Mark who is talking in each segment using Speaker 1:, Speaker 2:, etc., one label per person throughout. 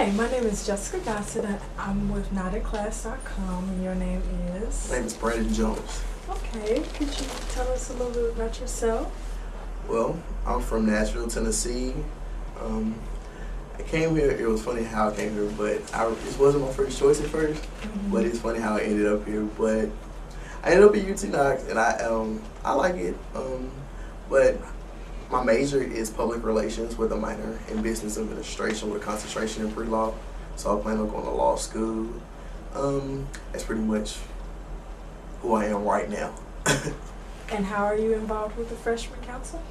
Speaker 1: Hi, my name is Jessica Gossett. I'm with notinClass.com, and your name is?
Speaker 2: My name is Brandon Jones.
Speaker 1: Okay, could you tell us a little bit about yourself?
Speaker 2: Well, I'm from Nashville, Tennessee. I came here, it was funny how I came here, but this wasn't my first choice at first, but it's funny how I ended up here. But I ended up at UT Knox, and I like it, but my major is public relations with a minor in business administration with a concentration in pre-law. So I plan on going to law school. That's pretty much who I am right now.
Speaker 1: And how are you involved with the Freshmen Council?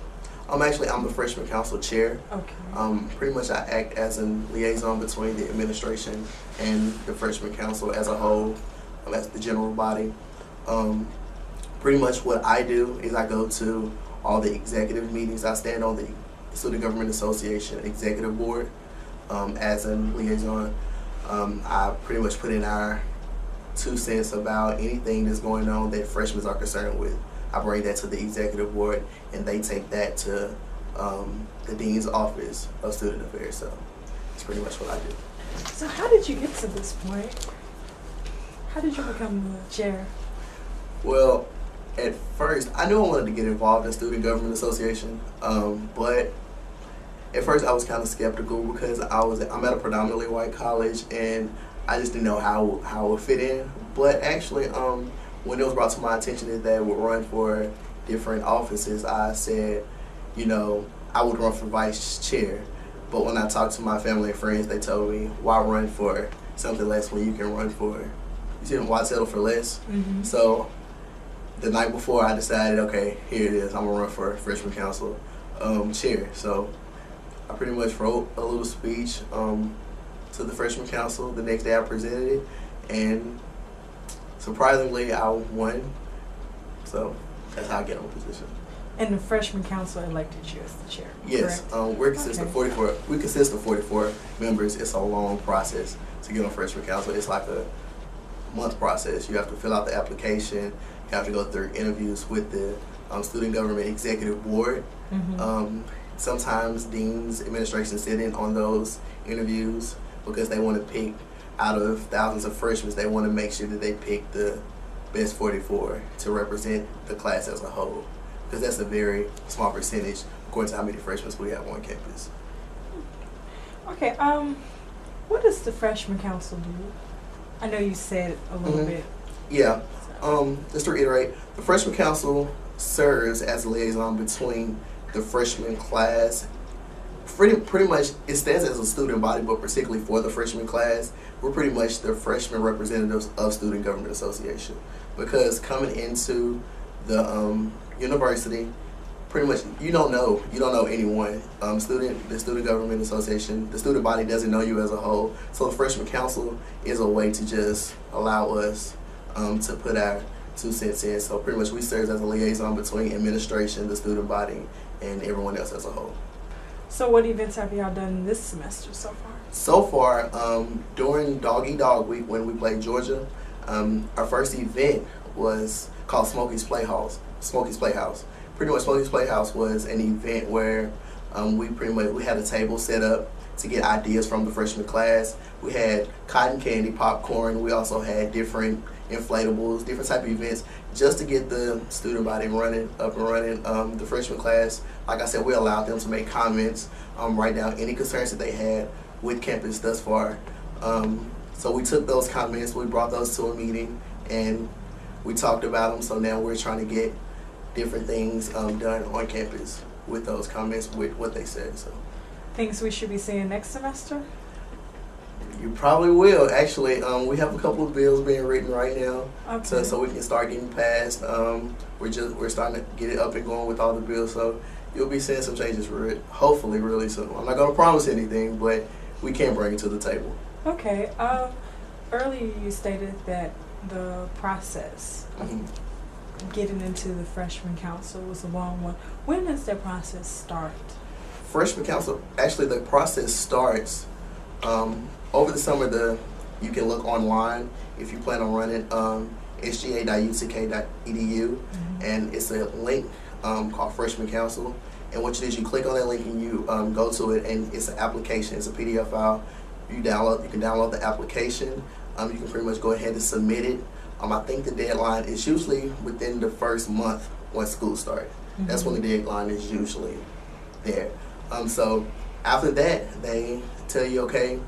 Speaker 2: I'm the Freshman Council chair.
Speaker 1: Okay.
Speaker 2: Pretty much I act as a liaison between the administration and the Freshman Council as a whole, as the general body. Pretty much what I do is I go to all the executive meetings. I stand on the Student Government Association Executive Board as a liaison. I pretty much put in our 2 cents about anything that's going on that freshmen are concerned with. I bring that to the executive board, and they take that to the dean's office of student affairs. So that's pretty much what I do.
Speaker 1: So how did you get to this point? How did you become the chair?
Speaker 2: Well, at first, I knew I wanted to get involved in Student Government Association, but at first I was kind of skeptical because I'm at a predominantly white college, and I just didn't know how it would fit in. But actually, when it was brought to my attention that they would run for different offices, I said, I would run for vice chair. But when I talked to my family and friends, they told me, why run for something less when you can run for, why settle for less?
Speaker 1: Mm-hmm.
Speaker 2: So the night before, I decided, okay, here it is. I'm going to run for Freshman Council chair. So I pretty much wrote a little speech to the Freshman Council. The next day I presented it, and surprisingly, I won. So that's how I get on the position.
Speaker 1: And the Freshman Council elected you as the chair,
Speaker 2: yes,
Speaker 1: correct?
Speaker 2: We consist of 44. We consist of 44 members. It's a long process to get on Freshman Council. It's like a month process. You have to fill out the application. You have to go through interviews with the Student Government Executive Board.
Speaker 1: Mm-hmm.
Speaker 2: Sometimes deans, administration sit in on those interviews because they want to pick out of thousands of freshmen. They want to make sure that they pick the best 44 to represent the class as a whole, because that's a very small percentage according to how many freshmen we have on campus.
Speaker 1: Okay, what does the Freshman Council do? I know you said a little bit.
Speaker 2: Yeah, just to reiterate, the Freshman Council serves as a liaison between the freshman class. Pretty much, it stands as a student body, but particularly for the freshman class, we're pretty much the freshman representatives of Student Government Association. Because coming into the university, pretty much you don't know anyone. The Student Government Association, the student body doesn't know you as a whole. So the Freshman Council is a way to just allow us to put our 2 cents in. So pretty much we serve as a liaison between administration, the student body, and everyone else as a whole.
Speaker 1: So what events have y'all done this semester so far?
Speaker 2: So far, during Dog Eat Dog Week when we played Georgia, our first event was called Smokey's Playhouse. Pretty much Smokey's Playhouse was an event where we had a table set up to get ideas from the freshman class. We had cotton candy, popcorn. We also had different inflatables, different type of events just to get the student body up and running. The freshman class, like I said, we allowed them to make comments, write down any concerns that they had with campus thus far. So we took those comments, we brought those to a meeting, and we talked about them. So now we're trying to get different things done on campus with those comments, with what they said. So
Speaker 1: things we should be seeing next semester?
Speaker 2: You probably will. Actually, we have a couple of bills being written right now,
Speaker 1: okay.
Speaker 2: so we can start getting passed. We're starting to get it up and going with all the bills, so you'll be seeing some changes hopefully really soon. I'm not going to promise anything, but we can bring it to the table.
Speaker 1: Okay. Earlier you stated that the process of getting into the Freshman Council was a long one. When does that process start?
Speaker 2: Freshman Council, actually the process starts over the summer. You can look online if you plan on running sga.utk.edu, and it's a link called Freshman Council. And what you do is you click on that link and you go to it, and it's an application. It's a PDF file. You can download the application. You can pretty much go ahead and submit it. I think the deadline is usually within the first month when school starts. Mm-hmm. That's when the deadline is usually there. So after that, they tell you, okay,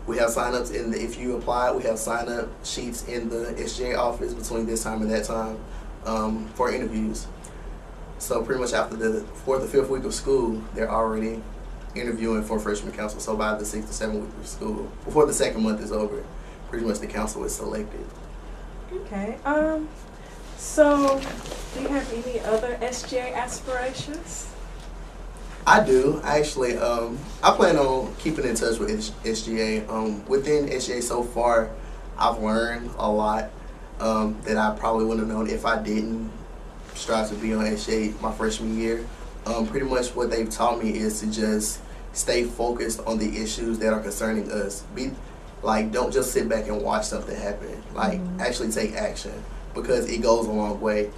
Speaker 2: we have sign-ups if you apply, we have sign-up sheets in the SGA office between this time and that time for interviews. So pretty much after the 4th or 5th week of school, they're already interviewing for Freshman Council. So by the 6th or 7th week of school, before the second month is over, pretty much the council is selected.
Speaker 1: Okay. So do you have any other SGA aspirations?
Speaker 2: I do. Actually, I plan on keeping in touch with SGA. Within SGA so far, I've learned a lot that I probably wouldn't have known if I didn't strive to be on SGA my freshman year. Pretty much what they've taught me is to just stay focused on the issues that are concerning us. Don't just sit back and watch something happen. Actually take action, because it goes a long way.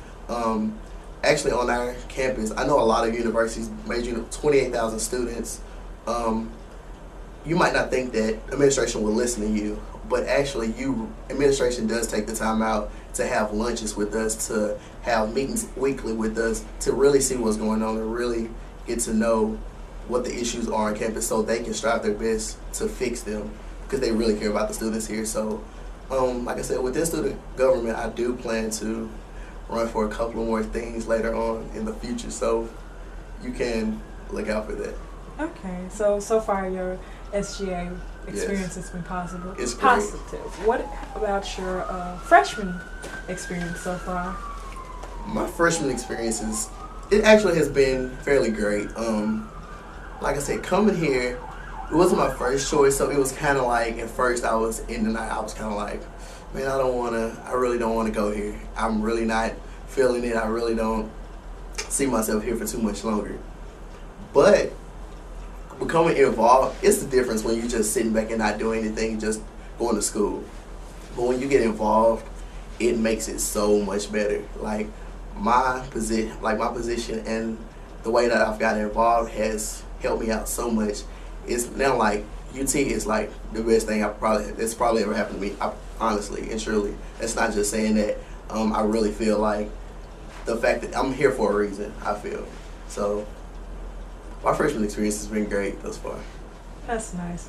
Speaker 2: Actually, on our campus, I know a lot of universities, 28,000 students. You might not think that administration will listen to you, but actually, administration does take the time out to have lunches with us, to have meetings weekly with us, to really see what's going on and really get to know what the issues are on campus, so they can strive their best to fix them, because they really care about the students here. So, like I said, within student government, I do plan to run for a couple of more things later on in the future, so you can look out for that.
Speaker 1: Okay, so far your SGA experience has been positive.
Speaker 2: It's
Speaker 1: positive. What about your freshman experience so far?
Speaker 2: My freshman experience it actually has been fairly great. Like I said, coming here, it wasn't my first choice, so it was kind of like, at first I was in the night, I was kind of like, man, I really don't want to go here. I'm really not feeling it. I really don't see myself here for too much longer. But becoming involved, it's the difference when you're just sitting back and not doing anything, just going to school. But when you get involved, it makes it so much better. Like my position and the way that I've gotten involved has helped me out so much. It's now like UT is like the best thing that's probably ever happened to me. Honestly and truly, it's not just saying that. I really feel like the fact that I'm here for a reason. I feel so. My freshman experience has been great thus far.
Speaker 1: That's nice.